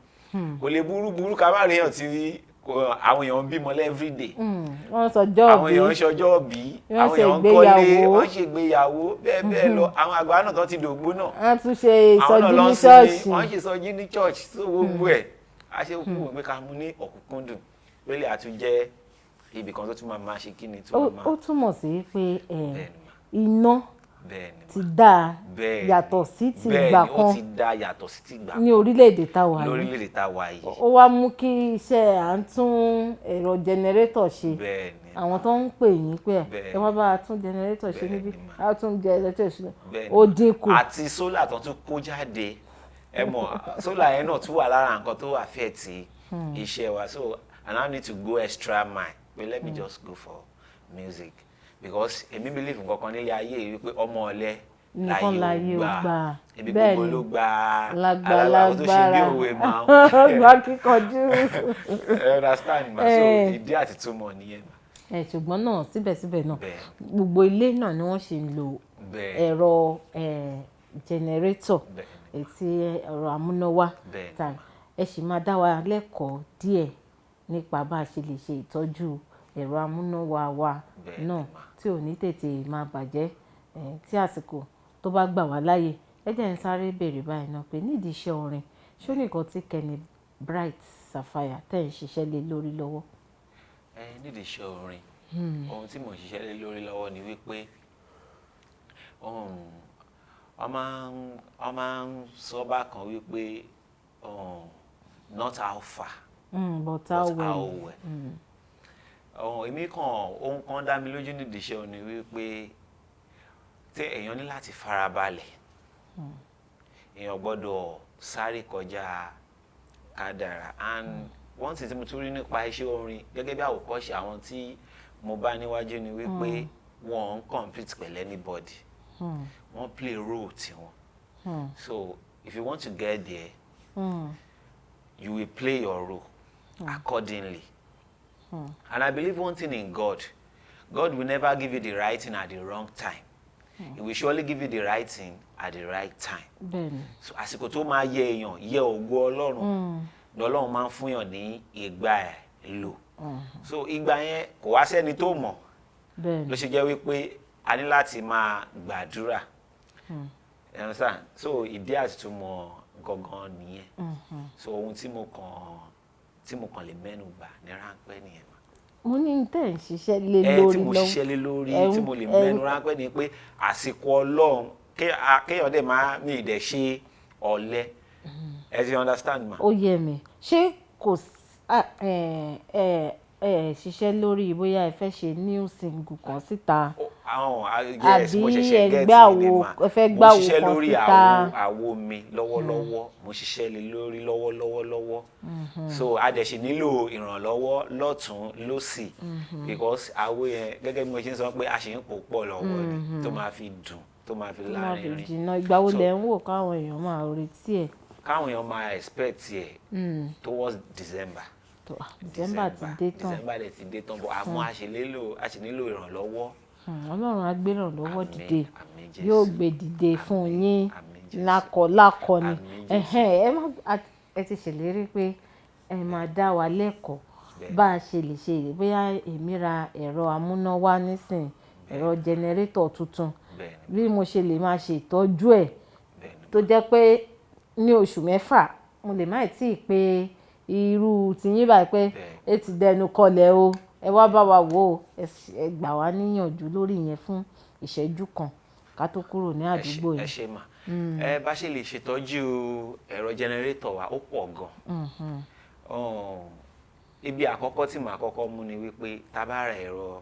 kò lè burú ká má ríyàn tí àwọn èèyàn ń bímọ everyday wọ́n sọjọ́ àwọn èèyàn ń ṣọjọ́ bí àwọn èèyàn ń kọ́lé wọ́n ṣe ìgbéyàwó bẹ́ẹ̀ lọ àwọn àgbà náà tó ti dògbó náà wọ́n tún ṣe ìsọjí ní ṣọ́ọ̀ṣì wọ́n ṣe ìsọjí ní church tó gbogbo ẹ̀ a ṣe kú pé ká mú ní ọ̀kúnkúndùn lórí àtúnjẹ́ ibì kan tó tún máa ṣe kí ni tó máa. ó túmọ̀ sí pé iná ti dáa yàtọ̀ sí ti ìgbà kan ó ti dáa yàtọ̀ sí ti ìgbà kan ní orílẹ̀-èdè tá wà yìí lórílẹ̀-èdè tá wà yìí. ó wá mú kí iṣẹ́ à ń tún ẹ̀rọ jẹnẹrétọ̀ ṣe àwọn tó ń pè yín pé ẹ wá bá a tún jẹnẹrétọ̀ ṣe níbí a tún jẹnẹrétọ̀ ṣe ó dínkù. àti sólà tó tún kó jáde ẹ mọ̀ sólà yẹn náà tún wà lára nǹkan tó affect iṣẹ́ wa so I now need to go extra mile but let me just go for music because èmi believe nǹkan kan nílé ayé wípé ọmọ ọ̀lẹ láyé ó gbà ebi gbogbo ló gba alágbára tó ṣe bí òwe máa ń gba kíkanjú. understand ma so ìdí àti túmọ̀ nìyẹn ma. ṣùgbọ́n náà síbẹ̀síbẹ̀ náà gbogbo ilé náà ni wọ́n ṣe ń lo ẹ̀rọ jẹnẹrétọ̀ àti ẹ̀rọ amúnáwá ẹ sì máa dá wa lẹ́kọ̀ọ́ díẹ̀ nípa bá a ṣe lè ṣe ìtọ́jú ẹ̀rọ amúnáwá wa náà tí ò ní tètè máa bàjẹ́ tí àsìkò tó bá gbà wá láyè ẹ jẹ́ n sáré béèrè báyìí náà pé nídìí iṣẹ́ orin ṣó nìkan tí Kenny Bright Sapphire tẹ̀ ń ṣiṣẹ́ lé lórí lọ́wọ́. nídìí iṣẹ́ orin ohun tí mò ń ṣiṣẹ́ lé lórí lọ́wọ́ ni wípé wọ́n máa ń sọ bákan wípé not how far but how well. Èmi kan ohun kan dá mi lójú nídìí iṣẹ́ òní wípé tí èèyàn ní láti farabalẹ̀ èèyàn gbọ́dọ̀ sáré kọjá kádàrá and one thing tí mo tún rí nípa iṣẹ́ orin gẹ́gẹ́ bí àwòkọ́ṣe àwọn tí mo bá níwájú ni wípé wọ́n ń compete pẹ̀lú anybody wọ́n play role tiwọn so if you want to get there you will play your role accordingly. And I believe one thing in God. God will never give you the right thing at the wrong time. He will surely give you the right thing at the right time. So àsìkò tó máa yẹ èèyàn yẹ ògo Ọlọ́run lọ́lọ́run máa ń fún yàn ní ìgbà ẹ̀ lò. So ìgbà yẹn kò wá sẹ́ni tó mọ̀ ló ṣe jẹ́ wípé a ní láti máa gbàdúrà. So ìdí àti túmọ̀ gangan nìyẹn. So ohun tí mo kàn lè mẹ́nu bà ní ráńpẹ́ nìyẹn. mo ní tẹ́ ń ṣiṣẹ́ lé lórí lọ́wọ́ tí mo ṣiṣẹ́ lé lórí tí mo lè mẹ́nu ráńpẹ́ ni pé àsìkò Ọlọ́run kéèyàn dẹ̀ máa mi ìdẹ̀ ṣe ọ̀lẹ ẹ ti understand ma. ó yé mi ṣé kò ṣiṣẹ́ lórí bóyá ẹ fẹ́ ṣe new single kan síta àbí ẹ fẹ́ gbàwó kan síta. mo ṣiṣẹ́ lórí àwo mi lọ́wọ́lọ́wọ́ mo ṣiṣẹ́ lé lórí lọ́wọ́lọ́wọ́ so a dẹ̀ ṣì nílò ìrànlọ́wọ́ lọ́tún lósì because àwo yẹn gẹ́gẹ́ bí mo ṣe ń sọ pé a ṣì ń pò pọ̀ lọ́wọ́ ni tó máa fi dùn tó máa fi láàrin rìn. jìnnà ìgbà wo lẹ ń wò káwọn èèyàn máa retí ẹ̀. káwọn èèyàn máa expect ẹ̀ towards December. December ti dé tán. December dẹ̀ ti dé tán bọ̀ àmọ́ a sì nílò ìrànlọ́wọ́. Ọlọ́run á gbé ìrànlọ́wọ́ dìde àmín Jésù. yóò gbé dìde fún yín àmín Jésù. lákọ ni àmín Jésù. ẹ ti ṣèlérí pé ẹ máa dá wa lẹ́kọ̀ọ́ Bẹ́ẹ̀. bá a ṣe lè ṣe bóyá èmi ra ẹ̀rọ amúnáwá nísìn ẹ̀rọ jẹnẹrétọ̀ tuntun Bẹ́ẹ̀ ni. bí mo ṣe lè máa ṣe ìtọ́jú ẹ̀ Bẹ́ẹ̀ ni. tó jẹ́ pé ní oṣù mẹ́fà mo lè má tí ì pé irú tiyín báyìí pé ẹ ti dẹnu kọlẹ̀ o ẹ wá bá wa wò ó ẹ gbà wá níyànjú lórí yẹn fún ìṣẹ́jú kan ká tó kúrò ní àdúgbò ẹ yẹn. ṣe mà bá ṣe lè ṣètọ́jú ẹ̀rọ jẹnẹrétọ̀ wa ó pọ̀ gan. Ibi àkọ́kọ́ tí màá kọ́kọ́ mú ni wípé tá bá ra ẹ̀rọ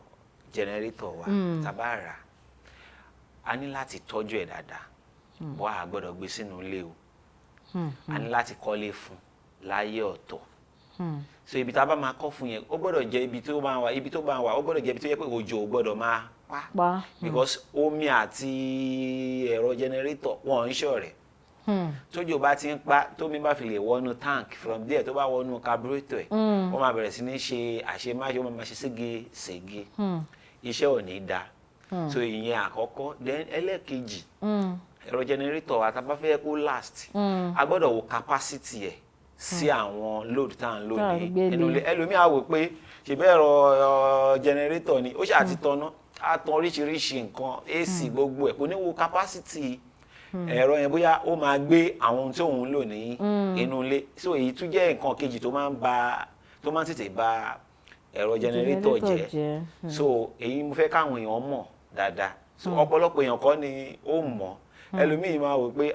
jẹnẹrétọ̀ wa tá bá rà á ní láti tọ́jú ẹ̀ dáadáa bọ́ a gbọ́dọ̀ gbé sínú ilé o a ní láti kọ́lé fún láyé ọ̀tọ̀ so ibi tá a bá máa kọ́ fún yẹn ó gbọ́dọ̀ jẹ́ ibi tó bá wà ó gbọ́dọ̀ jẹ́ ibi tó yẹ pé òjò ò gbọ́dọ̀ máa pa because omi àti ẹ̀rọ jẹnẹrétọ̀ wọn ń ṣọ̀rẹ́ tójò bá ti ń pa tómi bá fi lè wọnú tank from there tó bá wọnú carburetor ẹ̀ wọ́n máa bẹ̀rẹ̀ sí ní ṣe àṣemáṣe wọ́n máa ṣe ségesège iṣẹ́ ò ní da so ìyẹn àkọ́kọ́ then ẹlẹ́ẹ̀kejì ẹ̀rọ jẹnẹrétọ̀ wa tá bá fẹ́ kó last a gbọ́dọ̀ wo capacity ẹ̀ sí àwọn load tá à ń lò ní inú ilé ẹlòmíì á wò pé ṣèbẹ́ ẹ̀rọ jẹnẹrétọ̀ ni ó ṣáà ti tanná á tan oríṣiríṣi nǹkan AC gbogbo ẹ̀ kò ní wo capacity ẹ̀rọ yẹn bóyá ó máa gbé àwọn ohun tí òun ń lò ní inú ilé so èyí tún jẹ́ nǹkan kejì tó máa ń tètè ba ẹ̀rọ jẹnẹrétọ̀ jẹ́ so èyí mo fẹ́ káwọn èèyàn mọ̀ dáadáa so ọ̀pọ̀lọpọ̀ èèyàn kọ́ ni ó mọ̀ ẹlòmíì máa wò pé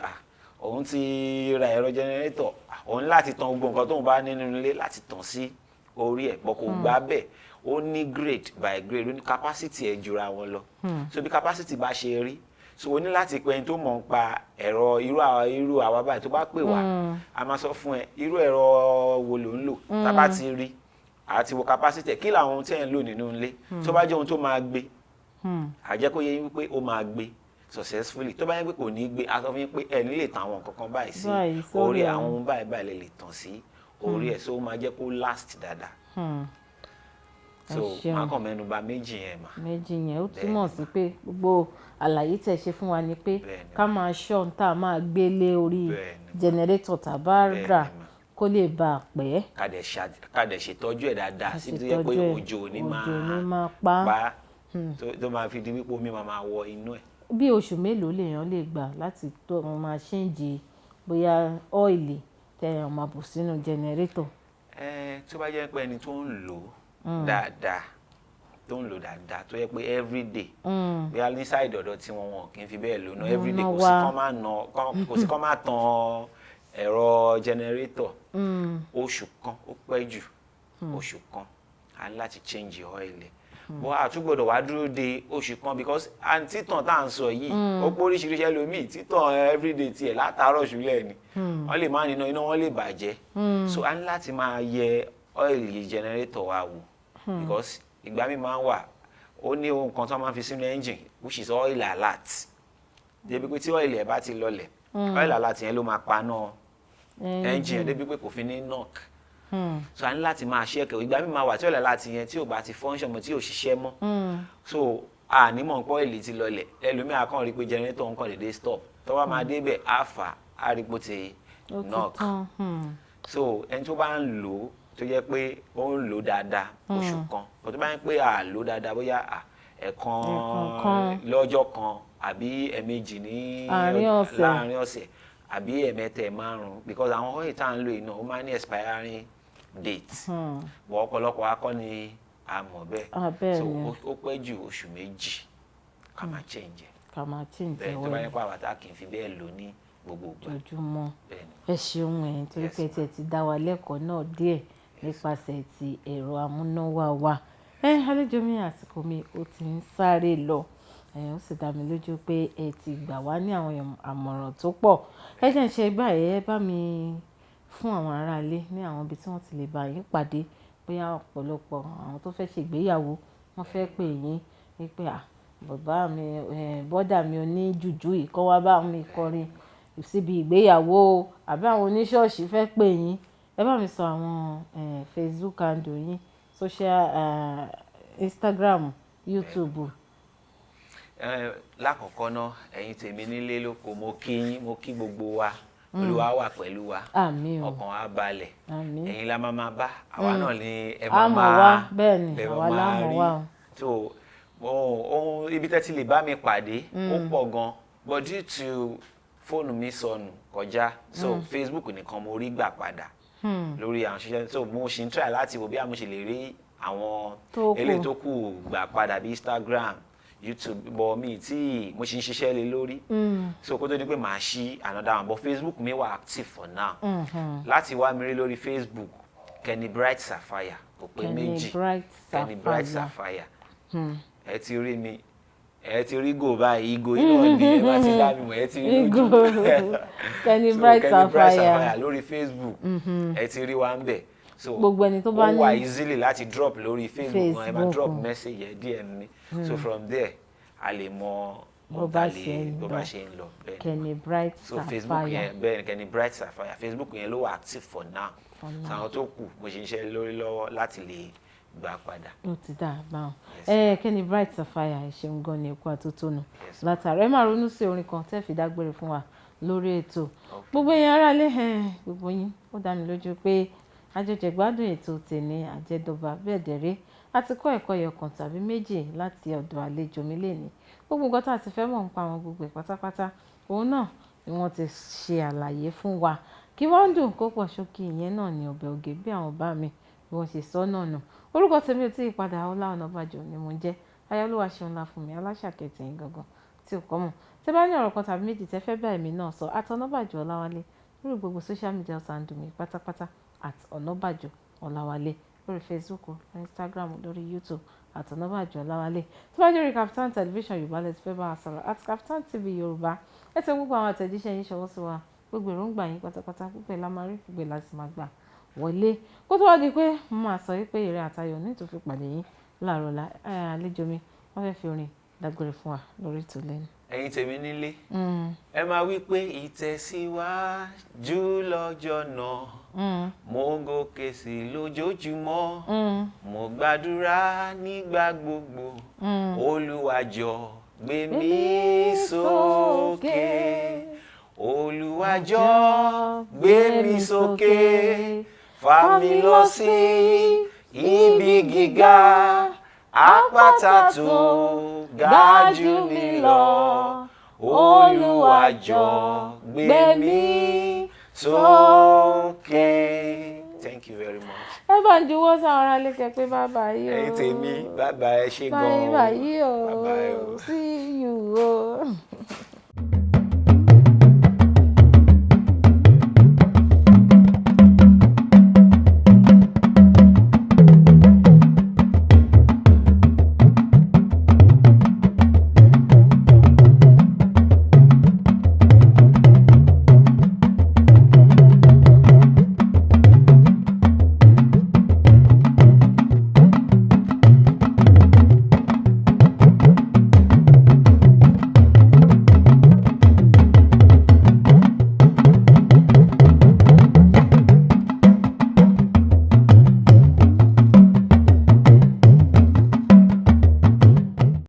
òun ti ra ẹ̀rọ jẹnẹrétọ̀ òun láti tan gbogbo nǹkan tóun bá nínú ilé láti tàn sí orí ẹ̀ bọ́ kò gbá bẹ́ẹ̀ ó ní grade by grade ó ní capacity ẹ̀ jura wọn lọ so bí capacity bá ṣe rí so o ní láti pe ẹni tó mọ̀ ń pa ẹ̀rọ irú àwa báyìí tó bá pè wá a máa sọ fún ẹ irú ẹ̀rọ wo ló ń lò tá bá ti rí àti wo capacity ẹ̀ kí làwọn ohun tí ẹ̀ ń lò nínú ilé tó bá jẹ́ ohun tó máa gbé àjẹ́ kó yẹ yín wípé ó máa gbé successfully tó bá yẹ pé kò ní gbé a sọ fún yín pé ẹ̀ ní lè tan àwọn nǹkan kan báyìí sí orí àwọn ohun báyìí lè tàn sí orí ẹ̀ so ó máa jẹ́ kó last dáadáa so máa kàn mẹ́nu bà méjì yẹn mà. méjì yẹn ó túmọ̀ sí pé gbogbo àlàyé tẹ́ ṣe fún wa ni pé ká máa ṣọ́ ohun tá a máa gbé lé orí jẹnẹrétọ̀ tá a bá rà kó lè bá a pẹ́. ká dẹ̀ ṣètọ́jú ẹ̀ dáadáa síbi tó yẹ pé òjò ní máa pa tó máa fi di wípé omi máa wọ inú ẹ̀. bí oṣù mélòó lèèyàn lè gbà láti tó máa ṣéǹjì bóyá ọ́ìlì tẹ̀yàn máa bù sínú jẹnẹrétọ̀. tó bá jẹ́ pé ẹni tó ń lò dáadáa tó yẹ pé everyday bí a ní sáìdì ọ̀dọ̀ tí wọn kì í fi bẹ́ẹ̀ lò náà everyday kò sí kán máa tan ẹ̀rọ jẹnẹrétọ̀ oṣù kan ó pẹ́ jù oṣù kan a ní láti change oil bọ́ àtúgbọ̀dọ̀ wá dúró de oṣù kan because títàn tá à ń sọ yìí ó pé oríṣiríṣi ẹlòmíì títàn everyday tiẹ̀ látàárọ̀ ṣúlẹ̀ ni wọ́n lè máa níná iná wọ́n lè bàjẹ́ so a ní láti máa yẹ ọ́ìlì jẹnẹrétọ̀ wa wò because ìgbà mi máa ń wà ó ní ohun kan tó máa ń fi sínú engine which is oil alert débi pé tí oil ẹ̀ bá ti lọlẹ̀ oil alert yẹn ló máa paná engine débi pé kò fi ní knock so a ní láti máa ṣẹ́kẹ̀ ìgbà mi máa wà tí oil alert yẹn tí ò bá ti function mọ́ tí ò ṣiṣẹ́ mọ́ so ànímọ̀ pé oil ti lọlẹ̀ ẹlòmíà kàn rí pé generator ń kàn dédé stop tó bá máa débẹ̀ á fà á rí pé ti knock so ẹni tó bá ń lò ó tó jẹ́ pé ó ń lò dáadáa oṣù kan tó bá ń pé à lò dáadáa bóyá ẹ̀ẹ̀kan lọ́jọ́ kan àbí ẹ̀ẹ̀mejì ní láàárín ọ̀sẹ̀ àbí ẹ̀ẹ̀mẹ́ta márùn-ún because àwọn oil tá à ń lò yìí náà ó máa ní expiring date wọ́n ọ̀pọ̀lọpọ̀ akọ́ ni a mọ̀ bẹ́ẹ̀ so ó pẹ́ jù oṣù méjì ká máa change bẹ́ẹ̀ tó bá yẹ pé àwàtà kì í fi bẹ́ẹ̀ lò ní gbogbo ìgbà ojoojúmọ́ ẹ ṣeun ẹ̀ torí pé tiẹ̀ ti dá wa lẹ́kọ̀ọ́ náà díẹ̀ nípasẹ̀ ti ẹ̀rọ amúnáwá wa àlejò mi àsìkò mi ó ti ń sáré lọ ó sì dá mi lójú pé ẹ ti gbà wá ní àwọn àmọ̀ràn tó pọ̀ ẹ jẹ́ ń ṣe báyìí ẹ bá mi fún àwọn aráalé ní àwọn ibi tí wọ́n ti lè bá yín pàdé bóyá ọ̀pọ̀lọpọ̀ àwọn tó fẹ́ ṣègbéyàwó wọ́n fẹ́ pè yín wípé bàbá mi bọ́dà mi oní jùjú yìí kọ́ wá bá mi kọrin síbi ìgbéyàwó àbí àwọn oníṣọ́ọ̀ṣì fẹ́ pè yín ẹ bá mi sọ àwọn Facebook handle yín, social Instagram, YouTube. Lákọ̀ọ́kọ́ náà ẹ̀yin tèmi nílé lóko mo kí yín, mo kí gbogbo wa. Olúwa wà pẹ̀lú wa. Àmín o. Ọkàn wa balẹ̀. Àmín. Ẹ̀yin la máa bá àwa náà ni ẹ A mọ̀ wá, bẹ́ẹ̀ ni, àwa la mọ̀ wá o. So ibi tẹ́ ti lè bá mi pàdé ó pọ̀ gan, but due to fóònù mi sọnù kọjá, so Facebook nìkan mo rí gbà padà lórí àwọn ṣiṣẹ́, so mo ṣì ń try láti wo bí mo ṣe lè rí àwọn eléyìí tó kù gbà padà bí Instagram, YouTube, but mi tí mo ṣì ń ṣiṣẹ́ lé lórí, so kó tó di pé màá ṣí another one, but Facebook mi wà active for now. Láti wá mi rí lórí Facebook, Kenny Bright Sapphire, kò pé méjì, Kenny Bright Sapphire. Ẹ ti rí mi, ẹ ti rí go báyìí, igo iná ni ẹ bá ti dá mi mọ̀, ẹ ti rí lójú. Kenny Bright Sapphire lórí Facebook, ẹ ti rí wa ń bẹ̀. So gbogbo ẹni tó bá ní ó wà easily láti drop lórí Facebook náà, ẹ máa drop message ẹ DM mi, so from there a lè mọ bó bá ṣe ń lọ bẹ́ẹ̀. Kenny Bright Sapphire. So Facebook yẹn bẹ́ẹ̀ ni Kenny Bright Sapphire, Facebook yẹn ló wà active for now. Àwọn tó kù mo ṣe ń ṣe lórí lọ́wọ́ láti lè gbà padà. Ó ti dà báwọn. Kenny Bright Sapphire, ẹ ṣeun gan ni ẹ̀kọ́ àtótónu látàrí ẹ máa ronú sí orin kan tẹ́ fi dágbére fún wa lórí ètò. Gbogbo yín aráalé, gbogbo yín ó dá mi lójú pé àjọjẹ gbádùn ètò tèmi àjẹdọba bẹ́ẹ̀ dẹ̀rẹ́ àti kọ́ ẹ̀kọ́ ẹyọkan tàbí méjì láti ọ̀dọ̀ àlejò mi lénìí. Gbogbo nǹkan tá a ti fẹ́ mọ̀ nípa àwọn gbogbo ẹ̀ pátápátá òun náà ni wọ́n ti ṣe àlàyé fún wa. Kí wọ́n dùn kó pọ̀ ṣókí, ìyẹn náà ni ọbẹ̀ oge bí àwọn bá mi bí wọ́n ṣe sọ náà nù. Orúkọ tèmi ò tí ì padà, Ọlá Ọ̀nàbàjọ́ ni mo jẹ́. Ayálúwa ṣeun ńlá fún mi, aláṣàkẹ́tì yín gangan tí ò kọ́ mọ̀. Tẹ́ bá ní ọ̀rọ̀ kan tàbí méjì tẹ́ fẹ́ bá èmi náà sọ, @Ọ̀nàbàjọ́ Ọláwálé lórí gbogbo social media handle mi pátápátá, @Ọ̀nàbàjọ́ Ọláwálé lórí Facebook, lórí Instagram, lórí YouTube, @Ọ̀nàbàjọ́ Ọláwálé. Tó bá jẹ́ orí Kaftan television Yorùbá lẹ ti fẹ́ bá wa sọ̀rọ̀, @Kaftan TV Yorùbá. Ẹ tẹ gbogbo àwọn àtẹ̀jíṣẹ́ yín ṣọwọ́ sí wa, gbogbo èròǹgbà yín pátápátá, gbogbo ẹ̀ la máa rí, gbogbo ẹ̀ la sì máa gbà wọlé. Kó tó wá di pé mo máa sọ wípé ire àtayọ̀ ní ìtòfin pàdé yín láàárọ̀ la àlejò mi wọ́n fẹ́ fi orin dágbére fún wa lórí ètò lẹ́nu. Ẹ̀yin tèmi nílé, ẹ máa wí pé ìtẹ̀síwájú lọ́jọ́ náà, mo ń gòkè sí lójoojúmọ́, mo gbàdúrà nígbà gbogbo, Olúwa jọ̀ọ́ gbé mi sókè, Olúwa jọ̀ọ́ gbé mi sókè, fà mí lọ sí ibi gíga, àpáta tó ga jù mí lọ, Olúwa jọ̀ọ́ gbé mi sókè. Thank you very much. Ẹ bá ń juwọ́ sáwọn ará lé kẹ́ pé bàbá yìí o. Ẹ̀yin tèmi, bàbá ẹ ṣé gan-an. Bye bye o. See you o.